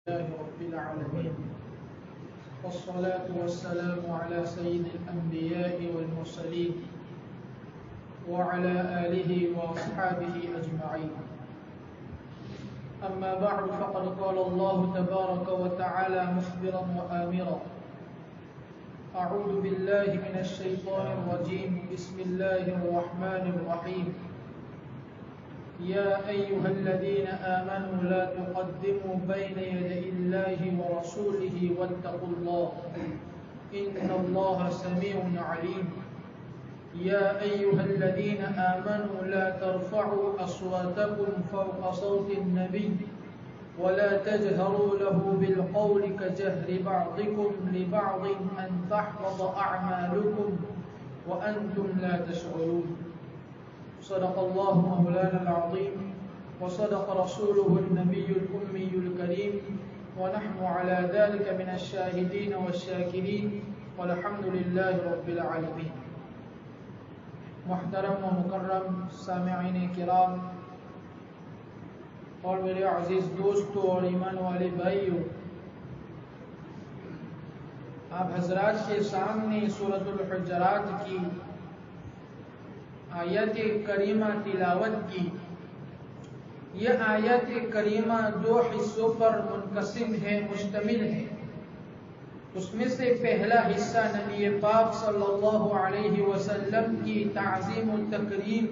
لله رب العالمين والصلاة والسلام على سيد الأنبياء والمرسلين وعلى آله وأصحابه أجمعين. أما بعد فقد قال الله تبارك وتعالى مخبرا وآمرا: أعوذ بالله من الشيطان الرجيم بسم الله الرحمن الرحيم. يا أيها الذين آمنوا لا تقدموا بين يدي الله ورسوله واتقوا الله إن الله سميع عليم. يا أيها الذين آمنوا لا ترفعوا أصواتكم فوق صوت النبي ولا تجهروا له بالقول كجهر بعضكم لبعض أن تحبط أعمالكم وأنتم لا تشعرون. صدق الله مولانا العظيم وصدق رسوله النبي الأمي الكريم ونحن على ذلك من الشاهدين والشاكرين والحمد لله رب العالمين. محترم و مکرم سامعین کرام اور میرے عزیز دوستوں اور ایمان والے بھائیوں، آپ حضرات کے سامنے سورۃ الحجرات کی آیت کریمہ تلاوت کی. یہ آیت کریمہ دو حصوں پر منقسم ہے، مشتمل ہے. اس میں سے پہلا حصہ نبی پاک صلی اللہ علیہ وسلم کی تعظیم و تکریم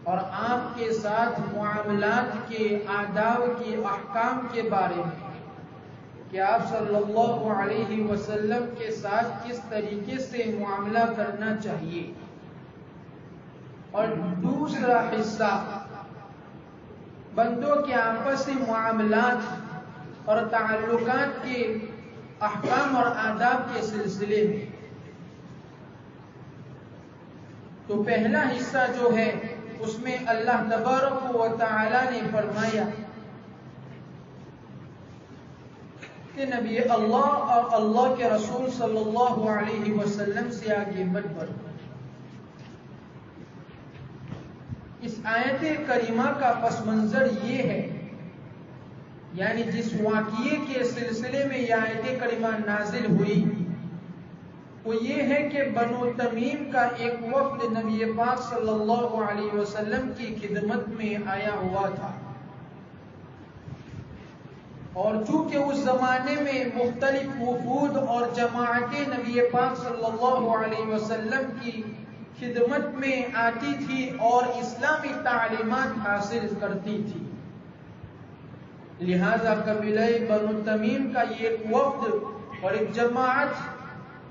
اور آپ کے ساتھ معاملات کے آداب کے احکام کے بارے میں کہ آپ صلی اللہ علیہ وسلم کے ساتھ کس طریقے سے معاملہ کرنا چاہیے. اور دوسرا حصہ بندوں کے آپسی معاملات اور تعلقات کے احکام اور آداب کے سلسلے میں. تو پہلا حصہ جو ہے اس میں اللہ تبارک و تعالی نے فرمایا کہ نبی اللہ اور اللہ کے رسول صلی اللہ علیہ وسلم سے آگے مت بڑھو. اس آیت کریمہ کا پس منظر یہ ہے، یعنی جس واقعے کے سلسلے میں یہ آیت کریمہ نازل ہوئی وہ یہ ہے کہ بنو تمیم کا ایک وفد نبی پاک صلی اللہ علیہ وسلم کی خدمت میں آیا ہوا تھا. اور چونکہ اس زمانے میں مختلف وفود اور جماعتیں نبی پاک صلی اللہ علیہ وسلم کی خدمت میں آتی تھی اور اسلامی تعلیمات حاصل کرتی تھی، لہذا قبیلہ بنو تمیم کا یہ ایک وفد اور ایک جماعت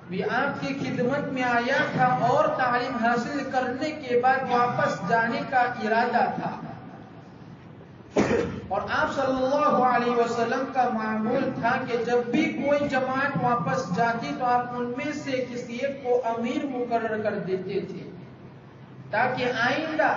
بھی آپ کی خدمت میں آیا تھا اور تعلیم حاصل کرنے کے بعد واپس جانے کا ارادہ تھا. اور آپ صلی اللہ علیہ وسلم کا معمول تھا کہ جب بھی کوئی جماعت واپس جاتی تو آپ ان میں سے کسی ایک کو امیر مقرر کر دیتے تھے تاکہ آئندہ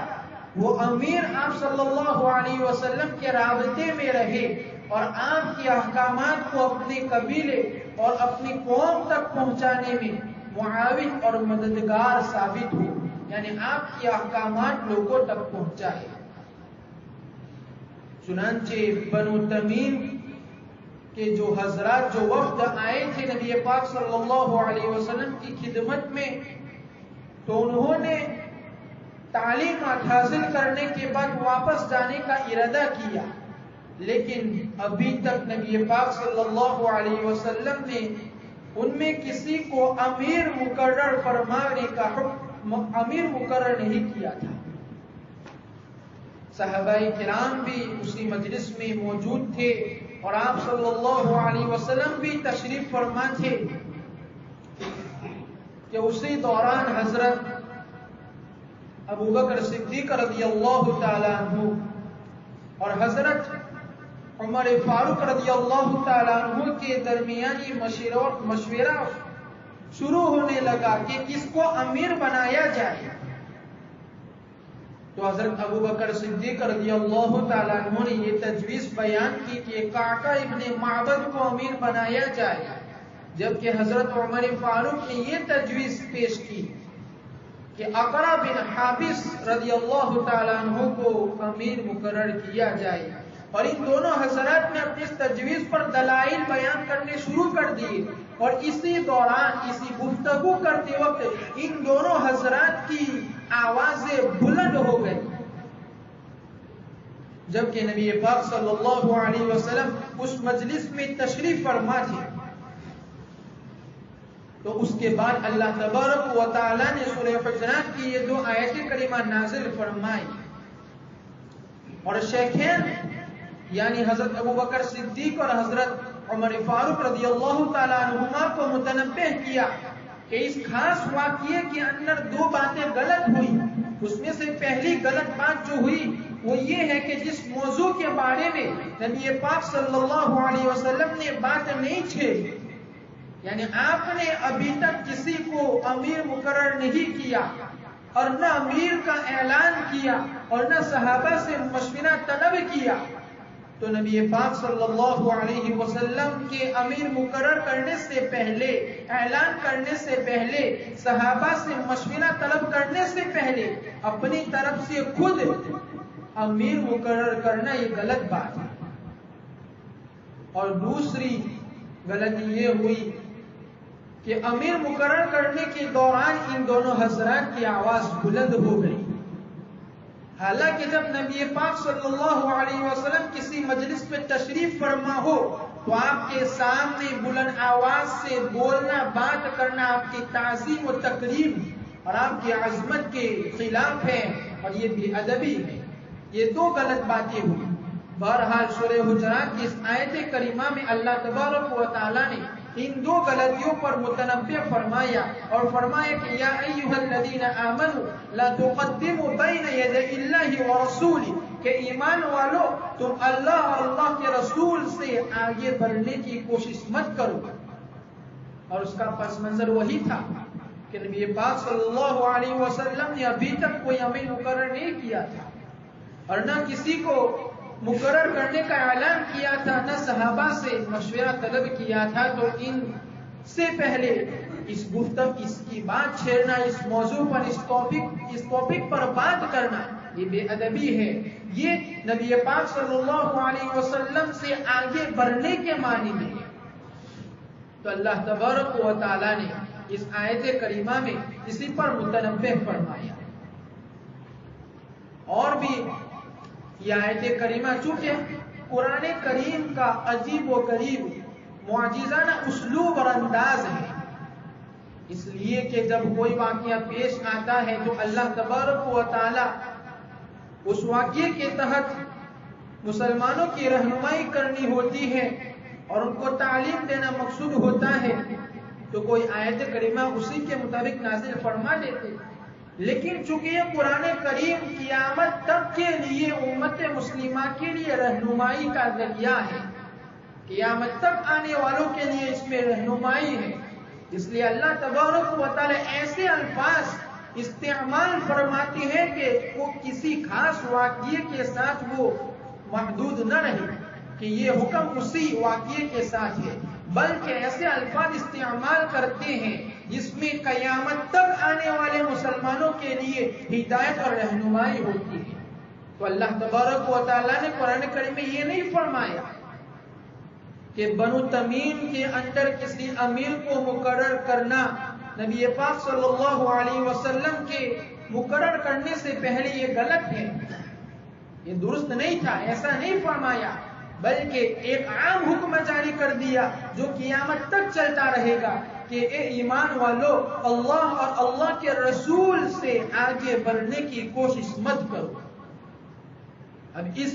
وہ امیر آپ صلی اللہ علیہ وسلم کے رابطے میں رہے اور آپ کے احکامات کو اپنے قبیلے اور اپنی قوم تک پہنچانے میں معاون اور مددگار ثابت ہو، یعنی آپ کے احکامات لوگوں تک پہنچائے. چنانچہ بنو تمیم کے جو حضرات جو وفد آئے تھے نبی پاک صلی اللہ علیہ وسلم کی خدمت میں، تو انہوں نے تعلیمات حاصل کرنے کے بعد واپس جانے کا ارادہ کیا، لیکن ابھی تک نبی پاک صلی اللہ علیہ وسلم نے ان میں کسی کو امیر مقرر فرمانے کا حکم امیر مقرر نہیں کیا تھا. صحابہ کرام بھی اسی مجلس میں موجود تھے اور آپ صلی اللہ علیہ وسلم بھی تشریف فرما تھے کہ اسی دوران حضرت ابو بکر صدیق رضی اللہ تعالیٰ عنہ اور حضرت عمر فاروق رضی اللہ تعالیٰ عنہ کے درمیان یہ مشورہ شروع ہونے لگا کہ کس کو امیر بنایا جائے. تو حضرت ابو بکر صدیق رضی اللہ تعالیٰ عنہ نے یہ تجویز بیان کی کہ قعقاع ابن معبد کو امیر بنایا جائے، جبکہ حضرت عمر فاروق نے یہ تجویز پیش کی کہ اقرع بن حابس رضی اللہ تعالیٰ عنہ کو امیر مقرر کیا جائے. اور ان دونوں حضرات نے اپنی اس تجویز پر دلائل بیان کرنے شروع کر دیے، اور اسی دوران اسی گفتگو کرتے وقت ان دونوں حضرات کی آوازیں بلند ہو گئی، جبکہ نبی پاک صلی اللہ علیہ وسلم اس مجلس میں تشریف فرما تھے۔ تو اس کے بعد اللہ تبارک و تعالی نے سورہ حجرات کی یہ 2 آیت کریمہ نازل فرمائی، اور شیخین یعنی حضرت ابوبکر صدیق اور حضرت عمر فاروق رضی اللہ تعالی عنہما کو متنبہ کیا کہ اس خاص واقعے کے اندر 2 باتیں غلط ہوئی۔ اس میں سے پہلی غلط بات جو ہوئی وہ یہ ہے کہ جس موضوع کے بارے میں نبی پاک صلی اللہ علیہ وسلم نے بات نہیں چھیڑی، یعنی آپ نے ابھی تک کسی کو امیر مقرر نہیں کیا، اور نہ امیر کا اعلان کیا، اور نہ صحابہ سے مشورہ طلب کیا، تو نبی پاک صلی اللہ علیہ وسلم کے امیر مقرر کرنے سے پہلے، اعلان کرنے سے پہلے، صحابہ سے مشورہ طلب کرنے سے پہلے اپنی طرف سے خود امیر مقرر کرنا یہ غلط بات ہے۔ اور دوسری غلطی یہ ہوئی کہ امیر مقرر کرنے کے دوران ان دونوں حضرات کی آواز بلند ہو گئی، حالانکہ جب نبی پاک صلی اللہ علیہ وسلم کسی مجلس پہ تشریف فرما ہو تو آپ کے سامنے بلند آواز سے بولنا، بات کرنا آپ کی تعظیم و تکریم اور آپ کی عظمت کے خلاف ہے، اور یہ بے ادبی ہے۔ یہ 2 غلط باتیں ہوئی۔ بہرحال سورہ حجرات کی اس آیت کریمہ میں اللہ تبارک و تعالی نے ان 2 غلطیوں پر متنبہ فرمایا، اور فرمایا کہ یا ایھا الذین آمنوا لا تقدموا بین یدی اللہ ورسولہ، کہ ایمان والو تم اللہ اور اللہ کے رسول سے آگے بڑھنے کی کوشش مت کرو۔ اور اس کا پس منظر وہی تھا کہ نبی پاک صلی اللہ علیہ وسلم نے ابھی تک کوئی امیر مقرر نہیں کیا تھا، اور نہ کسی کو مقرر کرنے کا اعلان کیا تھا، نہ صحابہ سے مشورہ طلب کیا تھا۔ تو ان سے پہلے اس کی بات چھیڑنا، اس موضوع پر، اس ٹاپک پر بات کرنا یہ بے ادبی ہے، یہ نبی پاک صلی اللہ علیہ وسلم سے آگے بڑھنے کے معنی میں ہے۔ تو اللہ تبارک و تعالی نے اس آیت کریمہ میں اسی پر متنبہ فرمایا۔ اور بھی یہ آیت کریمہ چونکہ قرآن کریم کا عجیب و غریب معجزانہ اسلوب اور انداز ہے، اس لیے کہ جب کوئی واقعہ پیش آتا ہے تو اللہ تبارک و تعالی اس واقعے کے تحت مسلمانوں کی رہنمائی کرنی ہوتی ہے اور ان کو تعلیم دینا مقصود ہوتا ہے، تو کوئی آیت کریمہ اسی کے مطابق نازل فرما دیتے۔ لیکن چونکہ یہ قرآن کریم قیامت تک کے لیے امت مسلمہ کے لیے رہنمائی کا ذریعہ ہے، قیامت تک آنے والوں کے لیے اس میں رہنمائی ہے، اس لیے اللہ تبارک و تعالی ایسے الفاظ استعمال فرماتے ہیں کہ وہ کسی خاص واقعے کے ساتھ وہ محدود نہ رہے کہ یہ حکم اسی واقعے کے ساتھ ہے، بلکہ ایسے الفاظ استعمال کرتے ہیں جس میں قیامت تک آنے والے مسلمانوں کے لیے ہدایت اور رہنمائی ہوتی ہے۔ تو اللہ تبارک و تعالیٰ نے قرآن کریم میں یہ نہیں فرمایا کہ بنو تمیم کے اندر کسی امیر کو مقرر کرنا نبی پاک صلی اللہ علیہ وسلم کے مقرر کرنے سے پہلے یہ غلط ہے، یہ درست نہیں تھا، ایسا نہیں فرمایا، بلکہ ایک عام حکم جاری کر دیا جو قیامت تک چلتا رہے گا کہ اے ایمان والو اللہ اور اللہ کے رسول سے آگے بڑھنے کی کوشش مت کرو۔ اب اس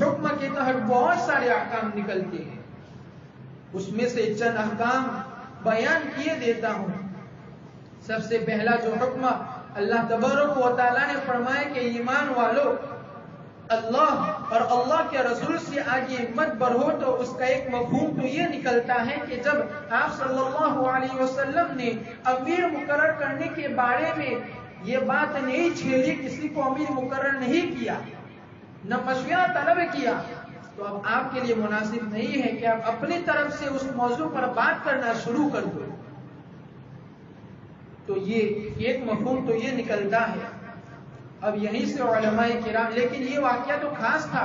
حکم کے تحت بہت سارے احکام نکلتے ہیں، اس میں سے چند احکام بیان کیے دیتا ہوں۔ سب سے پہلا جو حکم اللہ تبارک و تعالیٰ نے فرمایا کہ ایمان والو اللہ اور اللہ کے رسول سے آگے مت بڑھو، تو اس کا ایک مفہوم تو یہ نکلتا ہے کہ جب آپ صلی اللہ علیہ وسلم نے امیر مقرر کرنے کے بارے میں یہ بات نہیں چھیڑی، کسی کو امیر مقرر نہیں کیا، نہ مشورہ طلب کیا، تو اب آپ کے لیے مناسب نہیں ہے کہ آپ اپنی طرف سے اس موضوع پر بات کرنا شروع کر دو۔ تو یہ ایک مفہوم تو یہ نکلتا ہے۔ اب یہیں سے علماء کرام، لیکن یہ واقعہ تو خاص تھا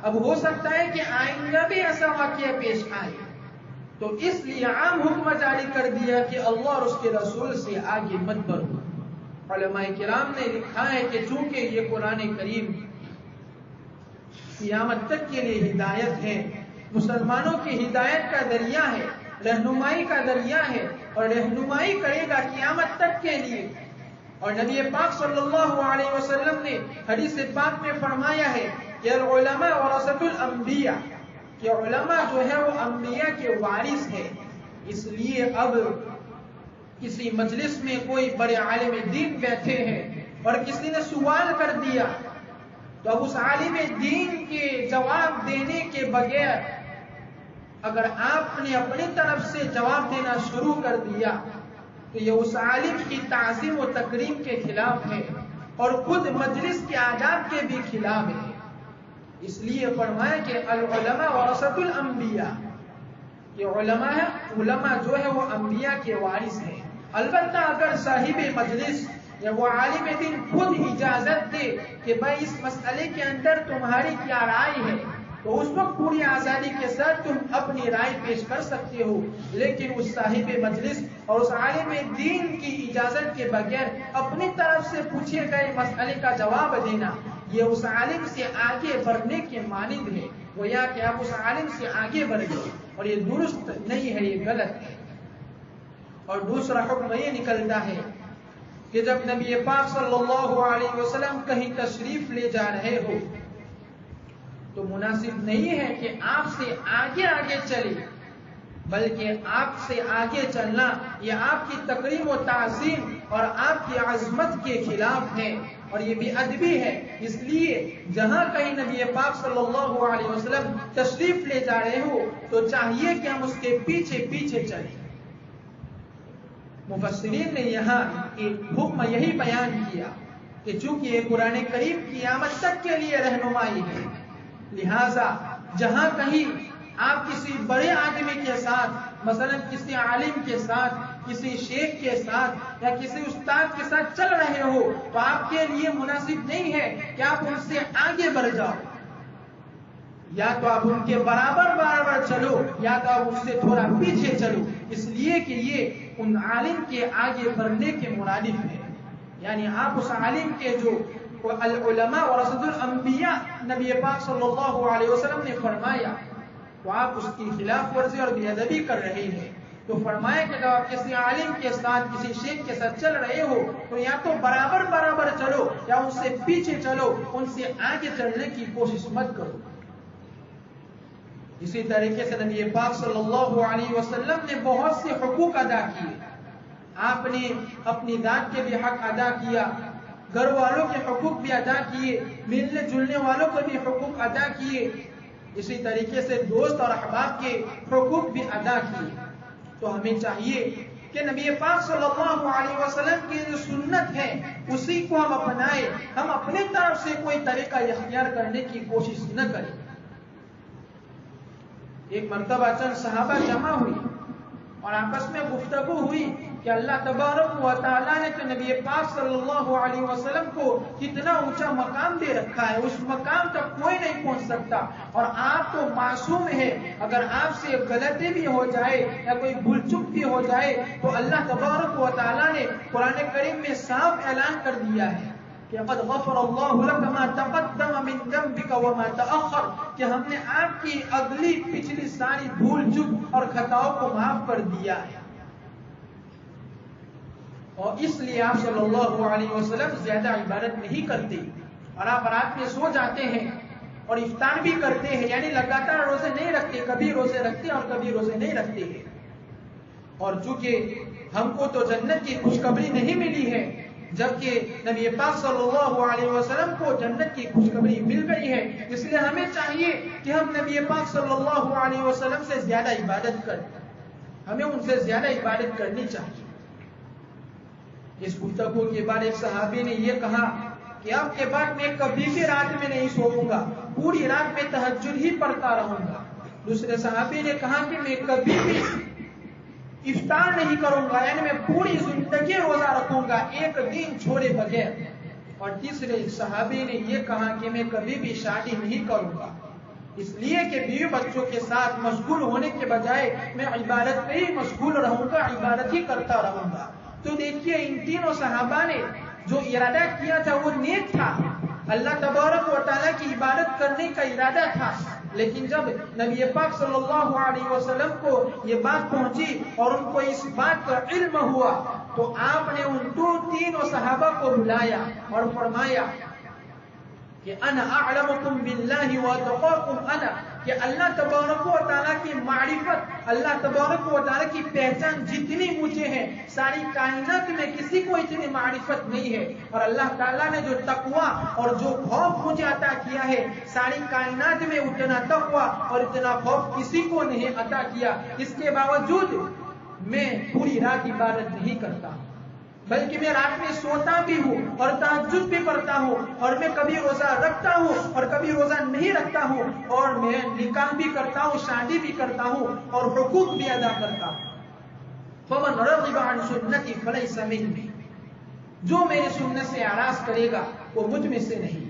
اب ہو سکتا ہے کہ آئندہ بھی ایسا واقعہ پیش آئے، تو اس لیے عام حکم جاری کر دیا کہ اللہ اور اس کے رسول سے آگے مت بڑھو۔ علماء کرام نے لکھا ہے کہ چونکہ یہ قرآن کریم قیامت تک کے لیے ہدایت ہے، مسلمانوں کی ہدایت کا ذریعہ ہے، رہنمائی کا ذریعہ ہے، اور رہنمائی کرے گا قیامت تک کے لیے۔ اور نبی پاک صلی اللہ علیہ وسلم نے حدیث پاک میں فرمایا ہے کہ العلماء ورثۃ الانبیاء، کہ علماء جو ہے وہ انبیاء کے وارث ہے۔ اس لیے اب کسی مجلس میں کوئی بڑے عالم دین بیٹھے ہیں اور کسی نے سوال کر دیا، تو اب اس عالم دین کے جواب دینے کے بغیر اگر آپ نے اپنی طرف سے جواب دینا شروع کر دیا تو یہ اس عالم کی تعظیم و تکریم کے خلاف ہے اور خود مجلس کے آداب کے بھی خلاف ہے۔ اس لیے فرمایا کہ العلماء ورثۃ الانبیاء، یہ علماء ہے، علماء جو ہے وہ انبیاء کے وارث ہیں۔ البتہ اگر صاحب مجلس یا وہ عالم دین خود اجازت دے کہ بھائی اس مسئلے کے اندر تمہاری کیا رائے ہے، تو اس وقت پوری آزادی کے ساتھ تم اپنی رائے پیش کر سکتے ہو، لیکن اس صاحب مجلس اور اس عالم دین کی اجازت کے بغیر اپنی طرف سے پوچھے گئے مسئلے کا جواب دینا، یہ اس عالم سے آگے بڑھنے کے مانند ہے، گویا کہ آپ اس عالم سے آگے بڑھ گئے، اور یہ درست نہیں ہے، یہ غلط ہے۔ اور دوسرا حکم یہ نکلتا ہے کہ جب نبی پاک صلی اللہ علیہ وسلم کہیں تشریف لے جا رہے ہو تو مناسب نہیں ہے کہ آپ سے آگے آگے چلے، بلکہ آپ سے آگے چلنا یہ آپ کی تکریم و تعظیم اور آپ کی عظمت کے خلاف ہے، اور یہ بھی ادبی ہے۔ اس لیے جہاں کہیں نبی پاک صلی اللہ علیہ وسلم تشریف لے جا رہے ہو تو چاہیے کہ ہم اس کے پیچھے پیچھے چلیں۔ مفسرین نے یہاں ایک حکم یہی بیان کیا کہ چونکہ یہ قرآن کریم قیامت تک کے لیے رہنمائی ہے، لہذا جہاں کہیں آپ کسی بڑے آدمی کے ساتھ، مثلا کسی عالم کے ساتھ، کسی شیخ کے ساتھ یا کسی استاد کے ساتھ چل رہے ہو تو آپ کے لیے مناسب نہیں ہے کہ آپ ان سے آگے بڑھ جاؤ، یا تو آپ ان کے برابر چلو یا تو آپ اس سے تھوڑا پیچھے چلو، اس لیے کہ یہ ان عالم کے آگے بڑھنے کے مرادف ہے۔ یعنی آپ اس عالم کے جو العلماء ورثۃ الانبیاء نبی پاک صلی اللہ علیہ وسلم نے فرمایا تو آپ اس کی خلاف ورزی اور بے ادبی کر رہے ہیں۔ تو فرمایا کہ جب آپ کسی عالم کے ساتھ، کسی شیخ کے ساتھ چل رہے ہو تو یا تو برابر چلو یا ان سے پیچھے چلو، ان سے آگے چلنے کی کوشش مت کرو۔ اسی طریقے سے نبی پاک صلی اللہ علیہ وسلم نے بہت سے حقوق ادا کیے، آپ نے اپنی ذات کے بھی حق ادا کیا، گھر والوں کے حقوق بھی ادا کیے، ملنے جلنے والوں کے بھی حقوق ادا کیے، اسی طریقے سے دوست اور احباب کے حقوق بھی ادا کیے۔ تو ہمیں چاہیے کہ نبی پاک صلی اللہ علیہ وسلم کی جو سنت ہے اسی کو ہم اپنائیں، ہم اپنی طرف سے کوئی طریقہ اختیار کرنے کی کوشش نہ کریں۔ ایک مرتبہ چند صحابہ جمع ہوئی اور آپس میں گفتگو ہوئی کہ اللہ تبارک و تعالیٰ نے تو نبی پاک صلی اللہ علیہ وسلم کو کتنا اونچا مقام دے رکھا ہے، اس مقام تک کوئی نہیں پہنچ سکتا، اور آپ تو معصوم ہے، اگر آپ سے غلطی بھی ہو جائے یا کوئی بھول چک بھی ہو جائے تو اللہ تبارک و تعالیٰ نے قرآن کریم میں صاف اعلان کر دیا ہے کہ قد غفر اللہ لک ما تقدم من ذنبک وما تأخر، کہ ہم نے آپ کی اگلی پچھلی ساری بھول چک اور خطاؤں کو معاف کر دیا ہے۔ اور اس لیے آپ صلی اللہ علیہ وسلم زیادہ عبادت نہیں کرتے، اور آپ رات میں سو جاتے ہیں اور افطار بھی کرتے ہیں، یعنی لگاتار روزے نہیں رکھتے، کبھی روزے رکھتے اور کبھی روزے نہیں رکھتے ہیں۔ اور چونکہ ہم کو تو جنت کی خوشخبری نہیں ملی ہے، جبکہ نبی پاک صلی اللہ علیہ وسلم کو جنت کی خوشخبری مل گئی ہے، اس لیے ہمیں چاہیے کہ ہم نبی پاک صلی اللہ علیہ وسلم سے زیادہ عبادت کریں، ہمیں ان سے زیادہ عبادت کرنی چاہیے۔ اس گفتگو کے بعد ایک صحابی نے یہ کہا کہ اب کے بعد میں کبھی بھی رات میں نہیں سوؤں گا، پوری رات میں تہجد ہی پڑھتا رہوں گا۔ دوسرے صحابی نے کہا کہ میں کبھی بھی افطار نہیں کروں گا، یعنی میں پوری زندگی روزہ رکھوں گا ایک دن چھوڑے بغیر۔ اور تیسرے صحابی نے یہ کہا کہ میں کبھی بھی شادی نہیں کروں گا۔ اس لیے کہ بیوی بچوں کے ساتھ مشغول ہونے کے بجائے میں عبادت پہ ہی مشغول رہوں گا، عبادت ہی کرتا رہوں گا۔ تو دیکھیے ان تینوں صحابہ نے جو ارادہ کیا تھا وہ نیک تھا، اللہ تبارک و تعالیٰ کی عبادت کرنے کا ارادہ تھا، لیکن جب نبی پاک صلی اللہ علیہ وسلم کو یہ بات پہنچی اور ان کو اس بات کا علم ہوا تو آپ نے ان تینوں صحابہ کو بلایا اور فرمایا کہ انا اعلمکم باللہ واتقاکم انا، کہ اللہ تبارک و تعالیٰ کی معرفت، اللہ تبارک و تعالیٰ کی پہچان جتنی مجھے ہے ساری کائنات میں کسی کو اتنی معرفت نہیں ہے، اور اللہ تعالیٰ نے جو تقوی اور جو خوف مجھے عطا کیا ہے ساری کائنات میں اتنا تقوی اور اتنا خوف کسی کو نہیں عطا کیا، اس کے باوجود میں پوری رات عبادت نہیں کرتا ہوں، بلکہ میں رات میں سوتا بھی ہوں اور تہجد بھی پڑھتا ہوں، اور میں کبھی روزہ رکھتا ہوں اور کبھی روزہ نہیں رکھتا ہوں، اور میں نکاح بھی کرتا ہوں، شادی بھی کرتا ہوں اور حقوق بھی ادا کرتا ہوں۔ فمن رغب عن سنتی فلیس منی، جو میری سنت سے اعراض کرے گا وہ مجھ میں سے نہیں۔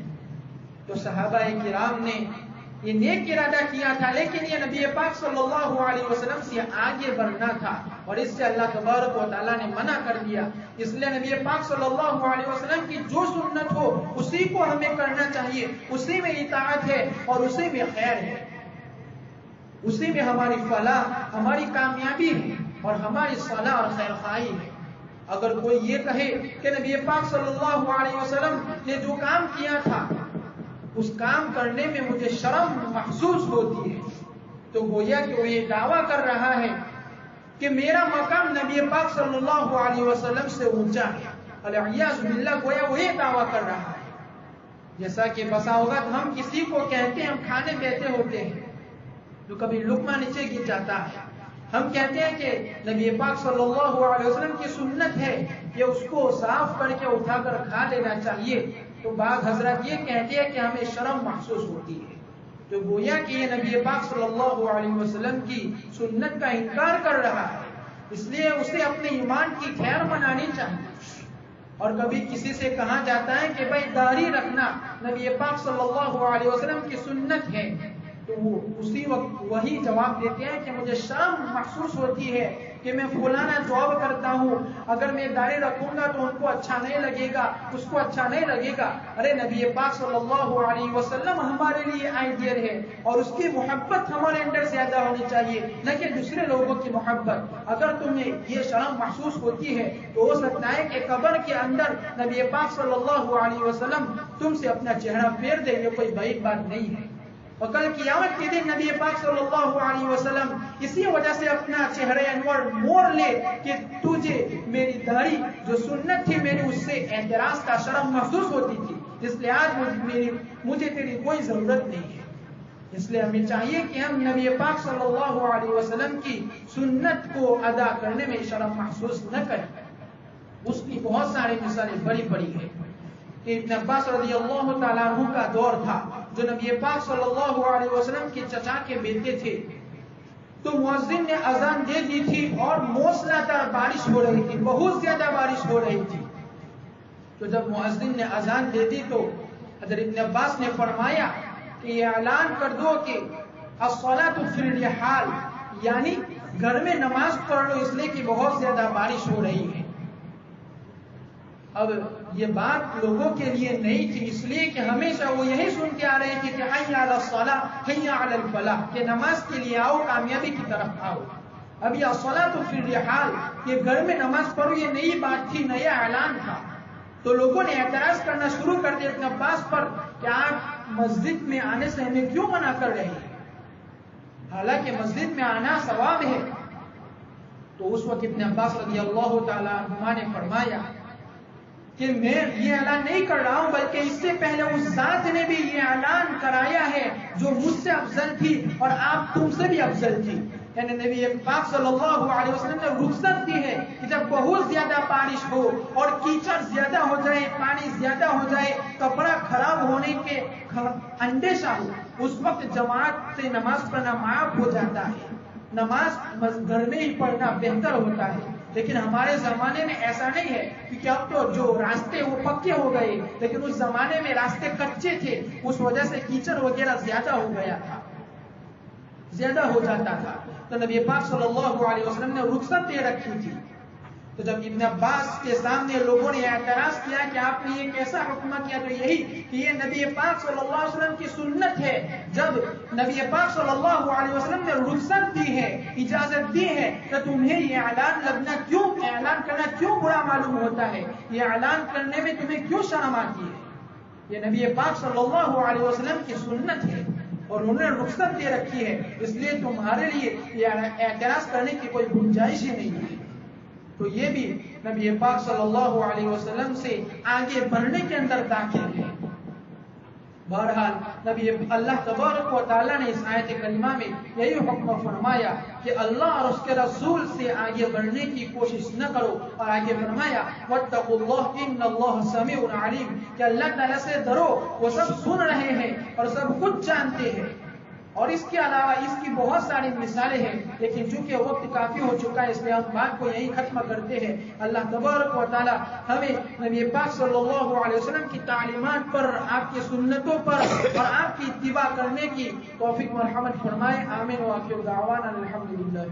تو صحابہ کرام نے یہ نیک ارادہ کیا تھا، لیکن یہ نبی پاک صلی اللہ علیہ وسلم سے آگے بڑھنا تھا، اور اس سے اللہ تبارک و تعالیٰ نے منع کر دیا۔ اس لیے نبی پاک صلی اللہ علیہ وسلم کی جو سنت ہو اسی کو ہمیں کرنا چاہیے، اسی میں اطاعت ہے اور اسی میں خیر ہے، اسی میں ہماری فلاح، ہماری کامیابی ہے اور ہماری صلاح اور خیر خواہی ہے۔ اگر کوئی یہ کہے کہ نبی پاک صلی اللہ علیہ وسلم نے جو کام کیا تھا اس کام کرنے میں مجھے شرم محسوس ہوتی ہے، تو گویا کہ وہ یہ دعویٰ کر رہا ہے کہ میرا مقام نبی پاک صلی اللہ علیہ وسلم سے اونچا ہے، والعیاذ باللہ، گویا وہ یہ دعویٰ کر رہا ہے۔ جیسا کہ بسا اوقات ہم کسی کو کہتے ہیں، ہم کھانے بیٹھے ہوتے ہیں تو کبھی لقمہ نیچے گر جاتا ہے، ہم کہتے ہیں کہ نبی پاک صلی اللہ علیہ وسلم کی سنت ہے کہ اس کو صاف کر کے اٹھا کر کھا لینا چاہیے، تو بعض حضرات یہ کہتے ہیں کہ ہمیں شرم محسوس ہوتی ہے، تو گویا کہ یہ نبی پاک صلی اللہ علیہ وسلم کی سنت کا انکار کر رہا ہے، اس لیے اسے اپنے ایمان کی خیر منانی چاہیے۔ اور کبھی کسی سے کہا جاتا ہے کہ بھائی داڑھی رکھنا نبی پاک صلی اللہ علیہ وسلم کی سنت ہے، تو وہ اسی وقت وہی جواب دیتے ہیں کہ مجھے شرم محسوس ہوتی ہے کہ میں فلانا جاب کرتا ہوں، اگر میں داڑھی رکھوں گا تو ان کو اچھا نہیں لگے گا، اس کو اچھا نہیں لگے گا۔ ارے نبی پاک صلی اللہ علیہ وسلم ہمارے لیے آئیڈیل ہے اور اس کی محبت ہمارے اندر زیادہ ہونی چاہیے، نہ کہ دوسرے لوگوں کی محبت۔ اگر تمہیں یہ شرم محسوس ہوتی ہے تو ہو سکتا ہے کہ قبر کے اندر نبی پاک صلی اللہ علیہ وسلم تم سے اپنا چہرہ پھیر دے، یہ کوئی بعید بات نہیں ہے۔ اور کل قیامت کے دن نبی پاک صلی اللہ علیہ وسلم اسی وجہ سے اپنا چہرہ انور موڑ لے کہ تجھے میری داڑھی جو سنت تھی میری اس سے اعتراض کا شرم محسوس ہوتی تھی، اس لیے آج مجھے تیری کوئی ضرورت نہیں ہے۔ اس لیے ہمیں چاہیے کہ ہم نبی پاک صلی اللہ علیہ وسلم کی سنت کو ادا کرنے میں شرم محسوس نہ کریں۔ اس کی بہت ساری مثالیں بڑی بڑی ہیں کہ ابن عباس رضی اللہ تعالیٰ عنہ کا دور تھا جو نبی پاک صلی اللہ علیہ وسلم کے چچا کے بیٹے تھے، تو مؤذن نے اذان دے دی تھی اور موسلادھار بارش ہو رہی تھی، بہت زیادہ بارش ہو رہی تھی۔ تو جب مؤذن نے اذان دے دی تو حضرت ابن عباس نے فرمایا کہ یہ اعلان کر دو کہ الصلاۃ فی الرحال، یعنی گھر میں نماز پڑھ لو اس لیے کہ بہت زیادہ بارش ہو رہی ہے۔ اب یہ بات لوگوں کے لیے نہیں تھی، اس لیے کہ ہمیشہ وہ یہی سنتے آ رہے تھے کہ حی علی الصلاۃ حی علی الفلاح، کہ نماز کے لیے آؤ، کامیابی کی طرف آؤ۔ اب یہ الصلاۃ فی الرحال، یہ گھر میں نماز پڑھو، یہ نئی بات تھی، نیا اعلان تھا۔ تو لوگوں نے اعتراض کرنا شروع کر دیا ابن عباس پر کہ آپ مسجد میں آنے سے ہمیں کیوں منع کر رہے ہیں، حالانکہ مسجد میں آنا ثواب ہے۔ تو اس وقت ابن عباس رضی اللہ تعالیٰ عنہما نے فرمایا کہ میں یہ اعلان نہیں کر رہا ہوں، بلکہ اس سے پہلے اس ذات نے بھی یہ اعلان کرایا ہے جو مجھ سے افضل تھی اور آپ تم سے بھی افضل تھی۔ یعنی نبی پاک صلی اللہ علیہ وسلم نے رخصت دی ہے کہ جب بہت زیادہ بارش ہو اور کیچڑ زیادہ ہو جائے، پانی زیادہ ہو جائے، کپڑا خراب ہونے کے اندیشہ ہو، اس وقت جماعت سے نماز پڑھنا معاف ہو جاتا ہے، نماز گھر میں ہی پڑھنا بہتر ہوتا ہے۔ لیکن ہمارے زمانے میں ایسا نہیں ہے، کیونکہ اب تو جو راستے وہ پکے ہو گئے، لیکن اس زمانے میں راستے کچے تھے، اس وجہ سے کیچڑ وغیرہ زیادہ ہو گیا تھا۔ زیادہ ہو جاتا تھا تو نبی پاک صلی اللہ علیہ وسلم نے رخصت دے رکھی تھی. تو جب ابن عباس کے سامنے لوگوں نے اعتراض کیا کہ آپ نے یہ کیسا حکم کیا، تو یہی کہ یہ نبی پاک صلی اللہ علیہ وسلم کی سنت ہے. جب نبی پاک صلی اللہ علیہ وسلم نے رخصت دی ہے، اجازت دی ہے، تو تمہیں یہ اعلان کرنا کیوں برا معلوم ہوتا ہے؟ یہ اعلان کرنے میں تمہیں کیوں شرم آتی ہے؟ یہ نبی پاک صلی اللہ علیہ وسلم کی سنت ہے اور انہوں نے رخصت دے رکھی ہے، اس لیے تمہارے لیے یہ اعتراض کرنے کی کوئی گنجائش ہی نہیں ہے. تو یہ بھی نبی پاک صلی اللہ علیہ وسلم سے آگے بڑھنے کے اندر داخل ہے. بہرحال نبی اللہ تبارک و تعالیٰ نے اس آیت کریمہ میں یہی حکم فرمایا کہ اللہ اور اس کے رسول سے آگے بڑھنے کی کوشش نہ کرو، اور آگے فرمایا واتقوا اللہ ان اللہ سمیع علیم، کہ اللہ تعالیٰ سے ڈرو، وہ سب سن رہے ہیں اور سب کچھ جانتے ہیں. اور اس کے علاوہ اس کی بہت ساری مثالیں ہیں، لیکن چونکہ وقت کافی ہو چکا ہے اس لیے ہم بات کو یہی ختم کرتے ہیں. اللہ تبارک و تعالی ہمیں نبی پاک صلی اللہ علیہ وسلم کی تعلیمات پر، آپ کی سنتوں پر اور آپ کی اتباع کرنے کی توفیق مرحمت فرمائے. آمین. وآخر دعوانا الحمدللہ.